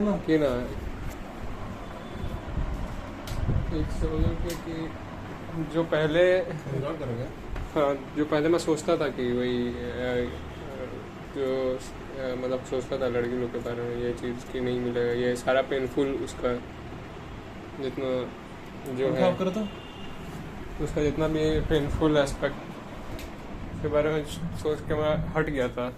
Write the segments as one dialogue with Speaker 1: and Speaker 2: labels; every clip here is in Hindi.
Speaker 1: कि ना एक समझो कि जो पहले
Speaker 2: रिकॉर्ड करोगे?
Speaker 1: हाँ जो पहले मैं सोचता था कि वही जो मतलब सोचता था लड़की लोग के बारे में ये चीज़ कि नहीं मिलेगा, ये सारा पेनफुल उसका जितना जो
Speaker 2: पंखा
Speaker 1: है
Speaker 2: ऑफ करो तो।
Speaker 1: उसका जितना भी पेनफुल एस्पेक्ट के बारे में सोच के मैं हट गया था।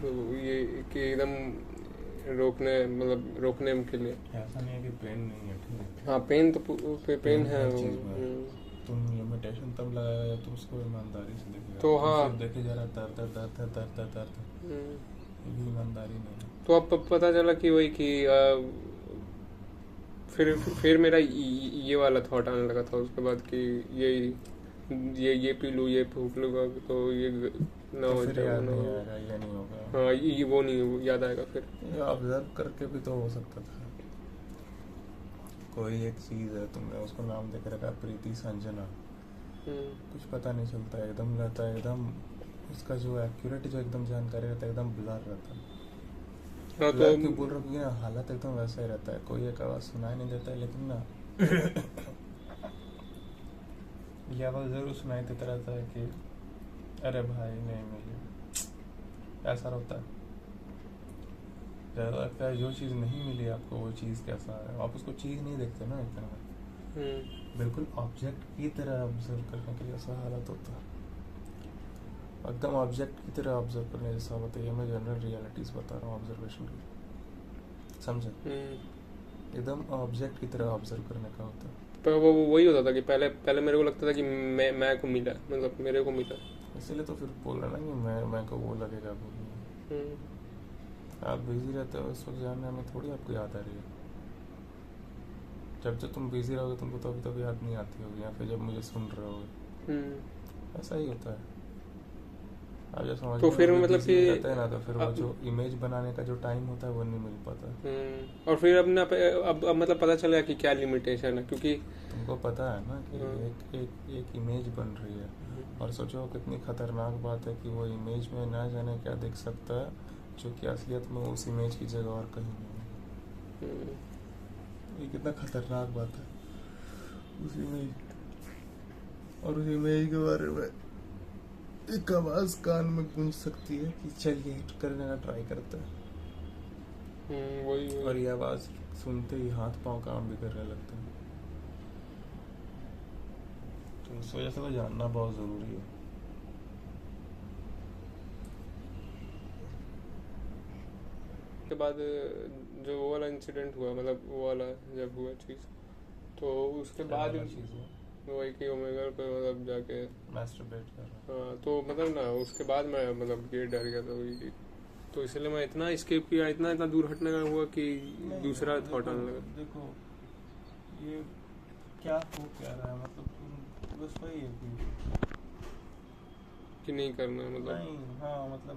Speaker 1: तो ये कि एकदम रोकने के लिए।
Speaker 2: ऐसा नहीं है कि पेन नहीं है, ठीक है।
Speaker 1: हाँ पेन तो पेन है
Speaker 2: हर
Speaker 1: वो।
Speaker 2: चीज में है। तुम लिमिटेशन तब लगाएगा जब तुम उसको ईमानदारी से देखेगा।
Speaker 1: तो
Speaker 2: तुम
Speaker 1: हाँ।
Speaker 2: सिर्फ देखे जा रहा दर दर दर दर दर दर दर दर।
Speaker 1: हम्म,
Speaker 2: ये भी ईमानदारी नहीं है।
Speaker 1: तो अब पता चला कि वही कि फिर मेरा ये वाला थॉट आने लगा था उसके बाद कि ये पी लूँ ये फूक लूँगा तो ये ना
Speaker 2: तो
Speaker 1: हो
Speaker 2: फिर
Speaker 1: जाए वो
Speaker 2: याद
Speaker 1: ना
Speaker 2: नहीं
Speaker 1: हो।
Speaker 2: आएगा, ये नहीं होगा।
Speaker 1: हाँ ये वो नहीं याद आएगा फिर।
Speaker 2: ये ऑब्जर्व करके भी तो हो सकता था। कोई एक चीज है, तुमने उसको नाम देकर रखा प्रीति संजना, कुछ पता नहीं चलता, एकदम रहता है एकदम। उसका जो एक्यूरेट जो एकदम जानकारी रहता है एकदम ब्लर रहता है।
Speaker 1: हाँ तो
Speaker 2: ब्लर क्यों बोल रहा हूँ कि ना हालत एकदम वैसा ही रहता है। कोई एक आवाज़ सुनाई नहीं देता है लेकिन ना ये आवाज़ जरूर सुनाई देता रहता है कि अरे भाई नहीं मिली, ऐसा होता है। ज़्यादा लगता है जो चीज़ नहीं मिली आपको वो चीज़ कैसा है, आप उसको चीज़ नहीं देखते ना एक तरह में, बिल्कुल ऑब्जेक्ट की तरह ऑब्जर्व करने के जैसा हालत होता है। एकदम ऑब्जेक्ट की तरह ऑब्जर्व करने जैसा होता है। ये मैं जनरल रियलिटीज़ बता रहा हूँ ऑब्जर्वेशन की, समझे? एकदम ऑब्जेक्ट की तरह ऑब्जर्व करने का होता है।
Speaker 1: पर वो वही होता था कि पहले मेरे को लगता था कि मैं को मिला, मतलब मेरे को मिला।
Speaker 2: इसीलिए तो फिर बोल रहा ना कि मैं को वो लगेगा बोलने। आप बिजी रहते हो उस वक्त जानने में थोड़ी आपको याद आ रही है। जब तुम बिजी रहोगे तुमको तो अभी याद नहीं आती होगी, या फिर जब मुझे सुन रहे होगे ऐसा ही होता है। आप जब समझ
Speaker 1: तो फिर मतलब कि
Speaker 2: रहता है ना तो फिर वो जो इमेज बनाने का जो टाइम होता है वो नहीं मिल पाता।
Speaker 1: और फिर अब मतलब पता चला कि क्या लिमिटेशन है, क्योंकि
Speaker 2: तुमको पता है ना कि एक इमेज बन रही है, और सोचो कितनी खतरनाक बात है कि वो इमेज में ना जाने क्या दिख सकता है जो कि असलियत में उस इमेज की जगह और कहीं नहीं है। ये कितना खतरनाक बात है। उस इमेज और उस इमेज के बारे में एक आवाज कान में गूंज सकती है कि चलिए हिट करने का ट्राई करता है।
Speaker 1: वही
Speaker 2: और ये आवाज सुनते ही हाथ पांव काम भी करने लगते हैं। तो इस वजह से तो जानना बहुत जरूरी है।
Speaker 1: के बाद जो वो वाला इंसिडेंट हुआ, मतलब वो वाला जब हुआ चीज़, तो उसके बाद वही कि ओमेगा पे मतलब जाके
Speaker 2: मैस्टरबेट कर रहा।
Speaker 1: हाँ तो मतलब ना उसके बाद मैं मतलब ये डर गया था वही, तो इसलिए मैं इतना स्केप किया, इतना दूर हटने का हुआ कि दूसरा थॉट आने लगा।
Speaker 2: देखो ये क्या हो क्या रहा है, मतलब बस वही है
Speaker 1: कि नहीं करना मतलब
Speaker 2: नहीं। हाँ मतलब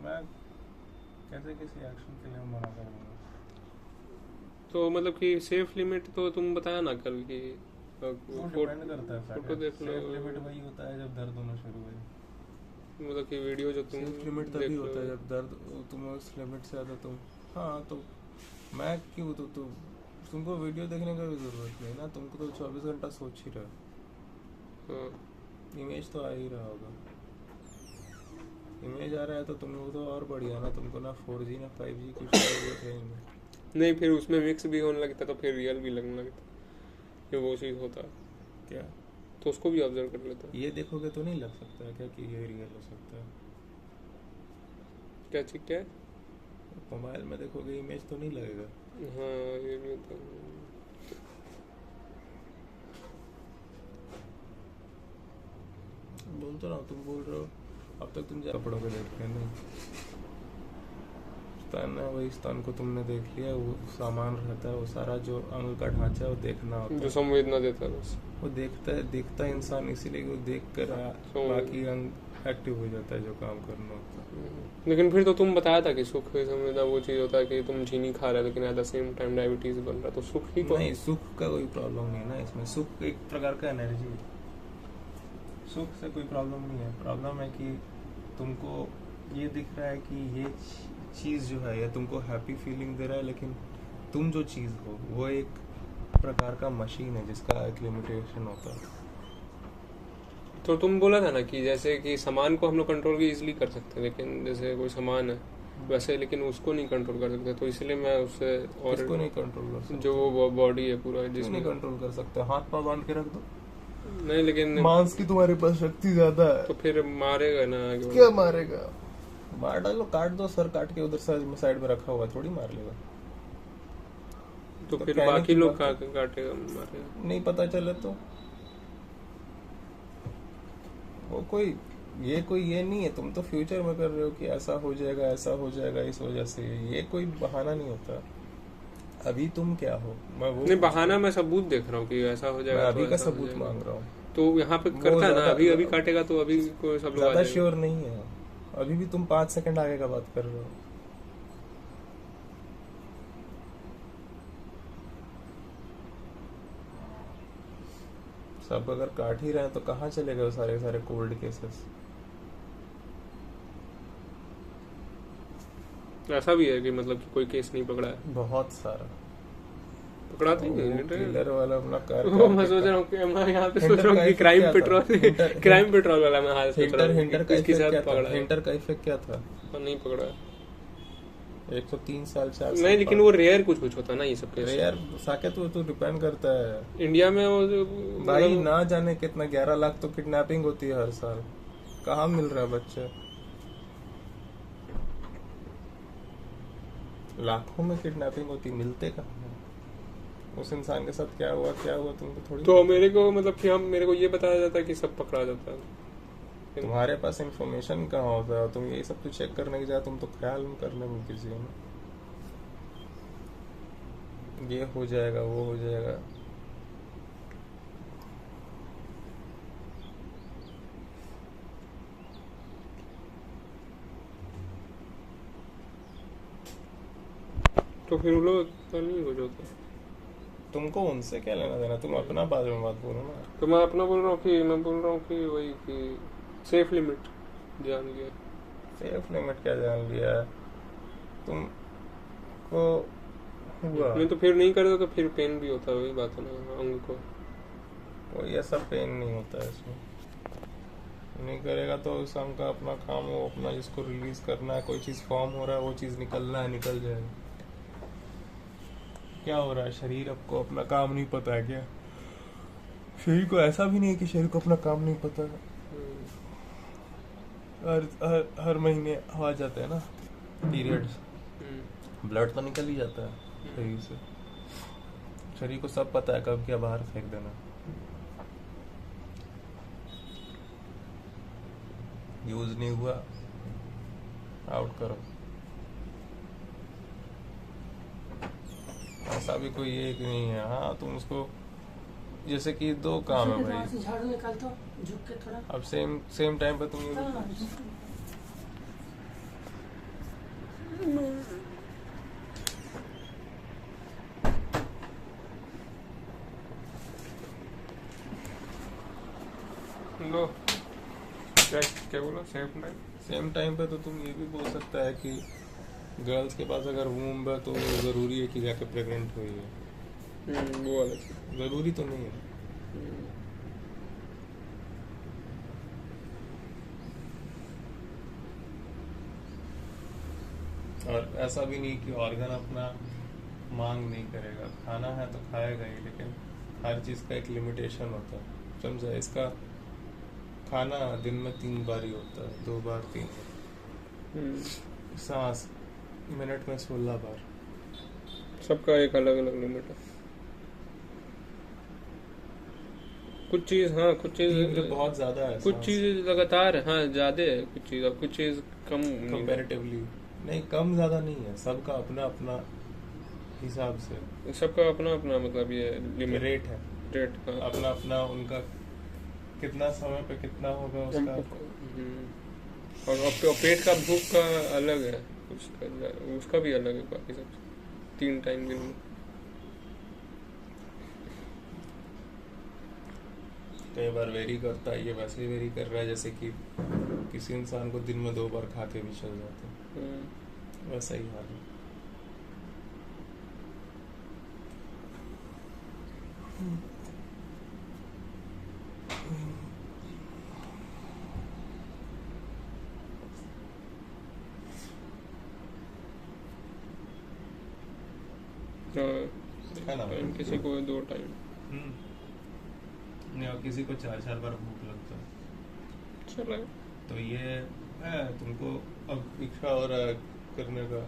Speaker 2: मैं कैसे किसी एक्शन के लिए मना करूँगा।
Speaker 1: तो मतलब कि सेफ लिमिट तो तुम बताया ना कल की
Speaker 2: डिपेंड करता है।
Speaker 1: फोटो देख लो।
Speaker 2: सेफ लिमिट वही होता है जब दर्द होना शुरू हो।
Speaker 1: मतलब कि वीडियो जो तुम
Speaker 2: सेफ लिमिट तभी होता है जब दर्द तुम उस लिमिट से ज़्यादा तुम। हाँ तो मैं क्यों तो तुमको वीडियो देखने का भी ज़रूरत नहीं ना, तुमको तो 24 घंटा सोच ही रहे। इमेज तो आ ही रहा होगा। इमेज आ रहा है तो तुम लोग तो और बढ़िया ना, तुमको ना 4G ना 5G की जरूरत है इनमें।
Speaker 1: नहीं फिर उसमें मिक्स भी होने लगता तो फिर रियल भी लगने लगता, ये वो चीज़ होता
Speaker 2: क्या
Speaker 1: तो उसको भी ऑब्जर्व कर लेता।
Speaker 2: ये देखोगे तो नहीं लग सकता है क्या कि ये रियल हो सकता है?
Speaker 1: क्या चीज क्या है?
Speaker 2: मोबाइल में देखोगे इमेज तो नहीं लगेगा।
Speaker 1: हाँ ये भी होता है।
Speaker 2: बोल तो रहा हूँ, तुम बोल रहे हो अब तक तुम कपड़ों को देख रहे नहीं। स्तन है, वही स्तन को तुमने देख लिया, वो सामान रहता है, वो सारा जो अंग का ढांचा है वो देखना होता है,
Speaker 1: जो संवेदना देता है बस
Speaker 2: वो देखता है इंसान, इसीलिए वो देख कर बाकी अंग एक्टिव हो जाता है जो काम करना होता है।
Speaker 1: लेकिन फिर तो तुम बताया था कि सुख संवेदना वो चीज़ होता है कि तुम चीनी खा रहे हो लेकिन at the same time diabetes बन रहा, तो सुख ही तो
Speaker 2: नहीं, सुख का कोई प्रॉब्लम नहीं है ना इसमें। सुख एक प्रकार का एनर्जी है, सुख से कोई प्रॉब्लम नहीं है। प्रॉब्लम है कि तुमको ये दिख रहा है कि ये चीज़ जो है ये तुमको हैप्पी फीलिंग दे रहा है, लेकिन तुम जो चीज़ हो वो एक प्रकार का मशीन है जिसका एक लिमिटेशन होता है।
Speaker 1: तो तुम बोला था ना कि जैसे कि सामान को हम लोग कंट्रोल इजीली कर सकते हैं, लेकिन जैसे कोई सामान है वैसे, लेकिन उसको नहीं कंट्रोल कर सकते, तो इसलिए मैं उससे और
Speaker 2: किसको नहीं कंट्रोल कर सकते?
Speaker 1: जो वो बॉडी है पूरा
Speaker 2: क्यों
Speaker 1: जिसमें
Speaker 2: नहीं कंट्रोल कर सकते? हाथ पाँव बांध के रख दो।
Speaker 1: नहीं, लेकिन
Speaker 2: मांस की तुम्हारे पास शक्ति ज्यादा है।
Speaker 1: तो फिर मारेगा ना आगे
Speaker 2: क्या मारेगा? मार डालो, काट दो, सर काट के उधर साइड में रखा हुआ, थोड़ी मार लेगा।
Speaker 1: तो
Speaker 2: तो
Speaker 1: फिर
Speaker 2: कहने
Speaker 1: बाकी
Speaker 2: की
Speaker 1: लोग
Speaker 2: बात
Speaker 1: काटेगा मारेगा।
Speaker 2: नहीं पता चले तो वो कोई ये नहीं है। तुम तो फ्यूचर में कर रहे हो कि ऐसा हो जाएगा इस वजह से। ये कोई बहाना नहीं होता। अभी तुम क्या हो? मैं वो
Speaker 1: नहीं बहाना, मैं सबूत देख रहा हूँ कि ऐसा हो जाएगा।
Speaker 2: मैं
Speaker 1: तो
Speaker 2: अभी का
Speaker 1: ऐसा हो
Speaker 2: सबूत
Speaker 1: जाएगा।
Speaker 2: मांग रहा हूँ।
Speaker 1: तो यहाँ पे करता है ना, अभी अभी काटेगा तो अभी को सब लोग आ
Speaker 2: ज्यादा
Speaker 1: जाएंगे।
Speaker 2: श्योर नहीं है। अभी भी तुम 5 सेकंड आगे का बात कर रहे हो। सब अगर काट ही रहे हैं तो कहाँ चले गए सारे सारे कोल्ड केसेस?
Speaker 1: ऐसा भी है कि मतलब कि कोई केस नहीं पकड़ा है?
Speaker 2: बहुत सारा
Speaker 1: पकड़ा तो नहीं
Speaker 2: किलर वाला अपना कार
Speaker 1: वो मैं सोच रहा हूँ कि मैं यहाँ पे सोच रहा हूँ कि क्राइम पेट्रोल वाला मैं हाल सोच रहा हूँ
Speaker 2: हिंटर का
Speaker 1: किसके
Speaker 2: इफेक्ट
Speaker 1: साथ
Speaker 2: क्या था?
Speaker 1: पकड़ा है।
Speaker 2: हिंटर का इफेक्ट क्या था?
Speaker 1: पर नहीं पकड़ा
Speaker 2: 103 साल 4 साल
Speaker 1: नहीं, लेकिन वो रेयर कुछ होता है ना ये सब केस।
Speaker 2: यार साकेत वो तो डिपेंड करता है।
Speaker 1: इंडिया में वो
Speaker 2: भाई
Speaker 1: मतलब
Speaker 2: ना जाने कितना 11 लाख तो किडनैपिंग होती है हर साल। कहाँ मिल रहा है बच्चे? लाखों में किडनैपिंग होती, मिलते कहाँ हैं? उस इंसान के साथ क्या हुआ तुमको थोड़ी
Speaker 1: तो मेरे को मतलब कि मेरे को ये बताया जाता है कि सब पकड़ा जाता है।
Speaker 2: तुम्हारे पास इंफॉर्मेशन कहाँ होता है? तुम ये सब तो चेक करने की जगह तुम तो ख्याल करने में किसी हो ना, ये हो जाएगा वो हो जाएगा।
Speaker 1: तो फिर वो लोग तो नहीं हो जाता।
Speaker 2: तुमको उनसे क्या लेना देना? तुम अपना बारे में बात बोलो ना।
Speaker 1: तो मैं अपना बोल रहा हूँ कि मैं बोल रहा हूँ कि वही कि सेफ लिमिट जान लिया।
Speaker 2: सेफ लिमिट क्या जान लिया है तुमको? हुआ
Speaker 1: नहीं तो फिर नहीं करता तो फिर पेन भी होता है, वही बात है ना अंग को।
Speaker 2: कोई ऐसा पेन नहीं होता है इसमें। नहीं करेगा तो उस अंग का अपना काम हो, अपना जिसको रिलीज करना है। कोई चीज फॉर्म हो रहा है, वो चीज निकलना है, निकल जाएगा। क्या हो रहा है? शरीर आपको अपना काम नहीं पता है क्या? शरीर को ऐसा भी नहीं है कि शरीर को अपना काम नहीं पता है। हर महीने आ जाते हैं ना पीरियड्स, ब्लड तो निकल ही जाता है शरीर से। शरीर को सब पता है कब क्या बाहर फेंक देना। यूज नहीं हुआ, आउट करो। ऐसा भी कोई एक नहीं है। हाँ तुम उसको, जैसे कि 2 काम है भाई।
Speaker 3: झाड़ू निकालता हूँ झुक के थोड़ा।
Speaker 2: अब सेम टाइम पे तुम ये
Speaker 1: लो क्या बोला
Speaker 2: सेम टाइम पे तो तुम ये भी बोल सकता है कि गर्ल्स के पास अगर वूम्ब है तो जरूरी है कि जाके प्रेग्नेंट हुई है।
Speaker 1: वो वाला चीज़।
Speaker 2: जरूरी तो नहीं है। और ऐसा भी नहीं कि ऑर्गन अपना मांग नहीं करेगा। खाना है तो खाएगा ही, लेकिन हर चीज का एक लिमिटेशन होता है, समझा? इसका खाना दिन में 3 बार ही होता है, 2 बार 3 बार। सांस मिनट में 16 बार।
Speaker 1: सबका एक अलग अलग लिमिट है। कुछ चीज कुछ चीज
Speaker 2: बहुत ज्यादा है।
Speaker 1: कुछ चीज लगातार ज्यादा है, कुछ चीज कम
Speaker 2: कंपैरेटिवली नहीं, कम ज्यादा नहीं है। सबका अपना अपना हिसाब से,
Speaker 1: सबका अपना अपना मतलब ये लिमिट
Speaker 2: रेट है।
Speaker 1: रेट
Speaker 2: अपना अपना उनका कितना समय पे कितना होगा उसका।
Speaker 1: और पेट का भूख का अलग है, उसका भी अलग है बाकी सब 3 टाइम दिन में।
Speaker 2: कई बार वेरी करता है, ये वैसे ही वेरी कर रहा है जैसे कि किसी इंसान को दिन में 2 बार खा के भी चल जाते हैं। वैसा ही हाल है। है ना?
Speaker 1: टाइम किसी को 2 टाइम।
Speaker 2: नहीं, और किसी को 4-4 बार भूख लगता है।
Speaker 1: चलो
Speaker 2: तो ये है तुमको अब इच्छा हो रहा है करने का,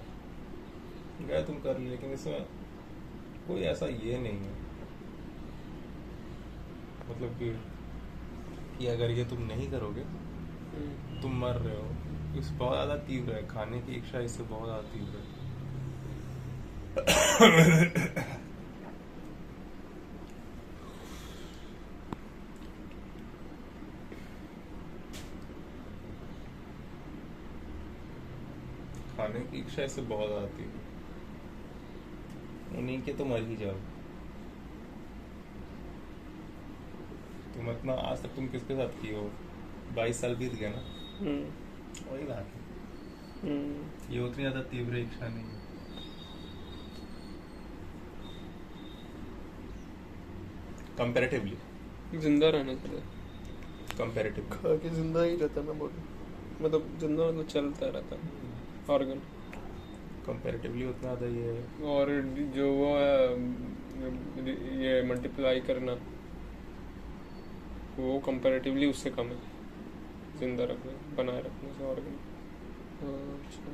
Speaker 2: गए तुम कर लो, लेकिन इसमें कोई ऐसा ये नहीं है मतलब कि अगर ये तुम नहीं करोगे तुम मर रहे हो। इस बहुत ज़्यादा तीव्र है, खाने की इच्छा इससे बहुत ज़्यादा तीव्र है। खाने की इच्छा इससे बहुत ज़्यादा तीव्र है। उन्हीं के तो मर ही जाओ। तुम इतना आज तक तुम किसके साथ किए हो? 22 साल बीत गया ना। वही बात है, ये उतनी ज्यादा तीव्र इच्छा नहीं है। कंपैरेटिवली
Speaker 1: जिंदा रहना चाहिए।
Speaker 2: कंपैरेटिवली
Speaker 1: खा के जिंदा ही रहता ना बॉडी, मतलब जिंदा मतलब चलता रहता ऑर्गन।
Speaker 2: कंपैरेटिवली उतना ज्यादा ये है।
Speaker 1: और जो वो है ये मल्टीप्लाई करना, वो कंपैरेटिवली उससे कम है जिंदा रखने बनाए रखने से ऑर्गन। अच्छा,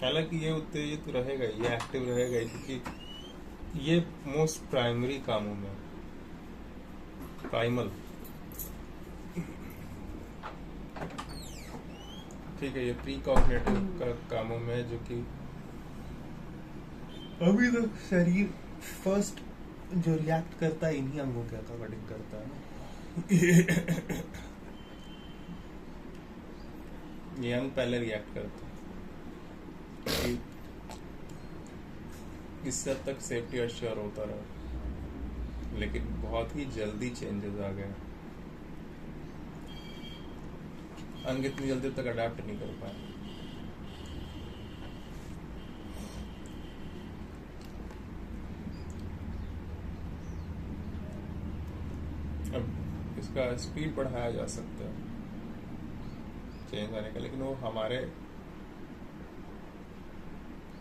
Speaker 2: हालांकि ये उत्तेजित रहेगा, ये एक्टिव रहेगा, क्योंकि ये मोस्ट प्राइमरी कामों में, प्राइमल, ठीक है, ये प्री कॉग्निटिव का कामों में है, जो कि अभी तक शरीर फर्स्ट जो रिएक्ट करता है इन्हीं अंगों के अकॉर्डिंग करता है ना। ये अंग पहले रिएक्ट करता है, इससे हद तक सेफ्टी अश्योर होता रहा, लेकिन बहुत ही जल्दी चेंजेस आ गए। अंग इतनी जल्दी तक अडेप्ट नहीं कर पाए। अब इसका स्पीड बढ़ाया जा सकता है चेंज आने का, लेकिन वो हमारे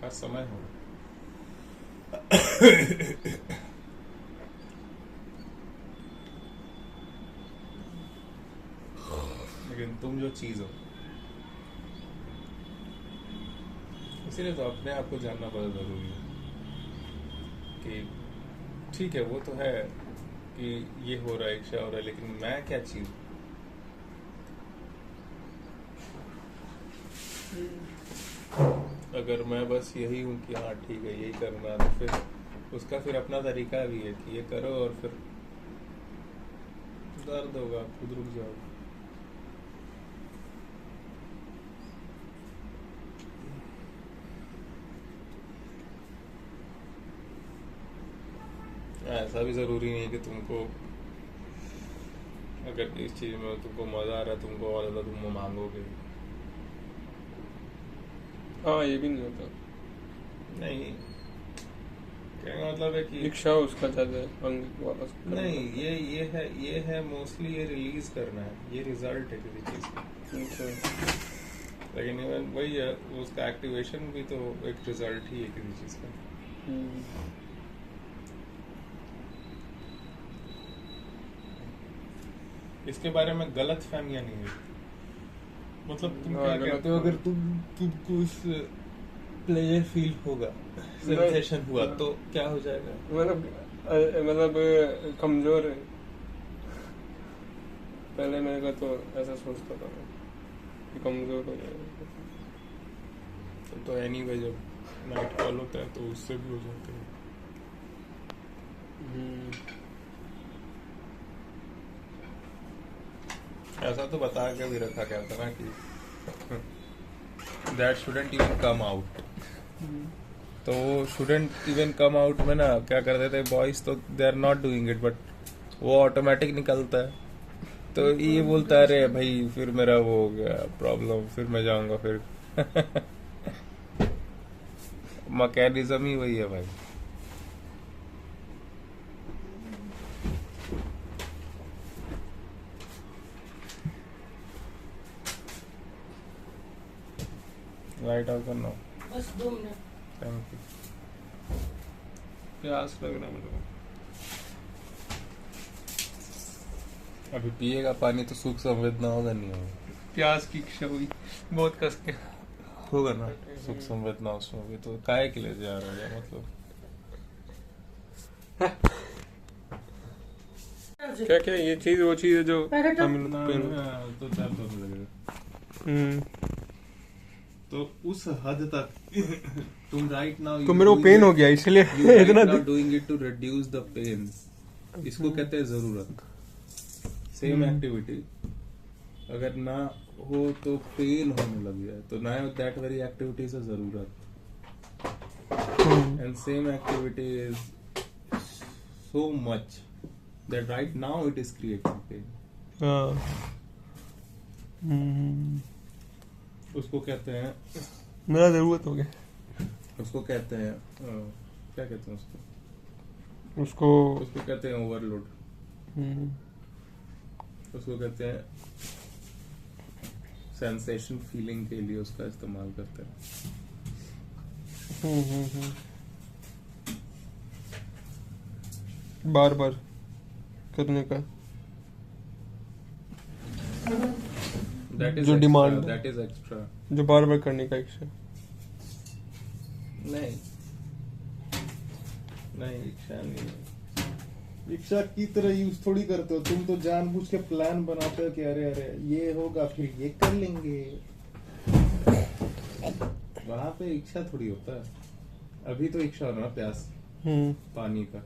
Speaker 2: हर समय हो। लेकिन तुम जो चीज हो, इसीलिए तो अपने आप को जानना बहुत जरूरी है कि ठीक है वो तो है कि ये हो रहा है, इच्छा हो रहा है, लेकिन मैं क्या चीज। अगर मैं बस यही हूँ कि हाँ ठीक है यही करना है, तो फिर उसका फिर अपना तरीका भी है कि ये करो और फिर दर्द होगा, खुद रुक जाओगे। ऐसा भी जरूरी नहीं है कि तुमको अगर इस चीज में तुमको मजा आ रहा है तुमको और ज्यादा तुम मांगोगे।
Speaker 1: हाँ ये भी नहीं होता।
Speaker 2: नहीं, कहने का मतलब है कि
Speaker 1: इच्छा उसका ज्यादा अंग वापस करना।
Speaker 2: नहीं, ये है मोस्टली ये रिलीज करना है, ये रिजल्ट है किसी चीज का।
Speaker 1: अच्छा।
Speaker 2: लेकिन इवन वही है, उसका एक्टिवेशन भी तो एक रिजल्ट ही है किसी चीज का। इसके बारे में गलत फहमियां नहीं है। मतलब तुम क्या कहते हो, अगर तुमको इस प्लेजर फील होगा, सेंसेशन हुआ, तो क्या हो जाएगा?
Speaker 1: मतलब कमजोर है। पहले मेरे को तो ऐसा सोचता था मैं कि कमजोर हो जाएगा।
Speaker 2: तो एनीवे जब नाइट कॉल होता है तो उससे भी हो जाते हैं। ऐसा तो बता के भी रखा गया था ना कि that shouldn't even come out. तो शुडंट इवन कम आउट में ना क्या करते थे बॉयज, तो they are not doing it, but वो ऑटोमेटिक निकलता है। तो ये बोलता है अरे भाई फिर मेरा वो हो गया प्रॉब्लम, फिर मैं जाऊंगा फिर मैकेनिज्म ही वही है भाई। लाइट ऑफ करना।
Speaker 3: बस 2 मिनट।
Speaker 2: Thank you. प्यास लग रहा मेरे को। अभी पिएगा पानी तो सुख संवेदना होगा नहीं होगा?
Speaker 1: प्यास की इच्छा हुई बहुत कस के।
Speaker 2: होगा ना सुख संवेदना उसमें भी, तो काहे के लिए जा रहा है मतलब?
Speaker 1: क्या क्या ये चीज वो चीज है जो
Speaker 3: पैकेट
Speaker 1: हम
Speaker 2: ना,
Speaker 1: पेन।
Speaker 2: तो दर्द होने लगेगा।
Speaker 1: हम्म,
Speaker 2: तो उस हद तक तुम राइट नाउ
Speaker 1: तो मेरे को पेन हो गया इसलिए इतना
Speaker 2: doing it to reduce the pain, इसको कहते हैं जरूरत। सेम एक्टिविटी अगर ना हो तो पेन होने लग जाए, तो ना that very activity is a जरूरत, and same activity is so much that right now it is creating pain.
Speaker 1: हाँ।
Speaker 2: उसको कहते हैं,
Speaker 1: मेरा जरूरत हो गया
Speaker 2: उसको कहते हैं क्या कहते हैं उसको?
Speaker 1: उसको।
Speaker 2: उसको कहते हैं ओवरलोड।
Speaker 1: हम्म,
Speaker 2: उसको कहते हैं सेंसेशन फीलिंग के लिए उसका इस्तेमाल करते हैं।
Speaker 1: बार बार करने का
Speaker 2: That is
Speaker 1: जो
Speaker 2: extra,
Speaker 1: demand है।
Speaker 2: that is extra।
Speaker 1: जो बार बार करने का इच्छा।
Speaker 2: नहीं नहीं, इच्छा नहीं है। इच्छा की तरह यूज थोड़ी करते हो तुम, तो जानबूझ के प्लान बनाते हो कि अरे अरे ये होगा फिर ये कर लेंगे। वहां पे इच्छा थोड़ी होता है। अभी तो इच्छा हो रहा प्यास पानी का।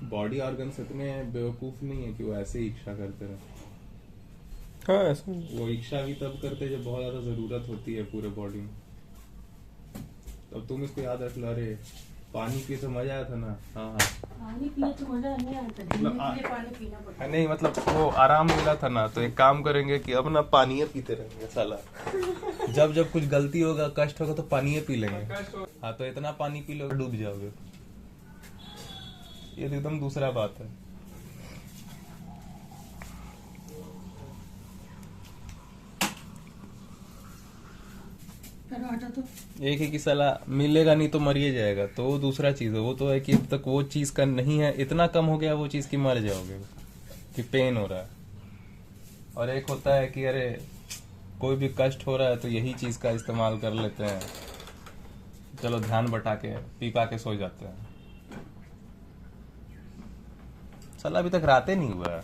Speaker 2: बॉडी ऑर्गन्स इतने बेवकूफ नहीं है कि वो ऐसे ही इच्छा करते रहे।
Speaker 1: हाँ ऐसा
Speaker 2: वो इच्छा भी तब करते हैं जब बहुत ज्यादा जरूरत होती है पूरे बॉडी में। तब तुम इसको याद रख लो, अरे पानी पिए तो मजा आया था ना। हाँ हाँ
Speaker 3: पानी पिए तो मजा नहीं आता, जीने के लिए पानी पीना पड़ता है।
Speaker 2: नहीं मतलब वो आराम मिला था ना, तो एक काम करेंगे कि अब ना पानी पीते रहेंगे साला। जब जब कुछ गलती होगा कष्ट होगा तो पानी पी लेंगे। हाँ तो इतना पानी पी लो डूब जाओगे। ये तो एकदम दूसरा बात है।
Speaker 3: चलो हटा तो।
Speaker 2: एक ही की सलाह मिलेगा नहीं तो मर ही जाएगा, तो वो दूसरा चीज है। वो तो है कि अब तक वो चीज का नहीं है, इतना कम हो गया वो चीज की मर जाओगे कि पेन हो रहा है। और एक होता है कि अरे कोई भी कष्ट हो रहा है तो यही चीज का इस्तेमाल कर लेते हैं, चलो ध्यान बटा के पी पा के सो जाते हैं। साला अभी तक रातें नहीं हुआ है।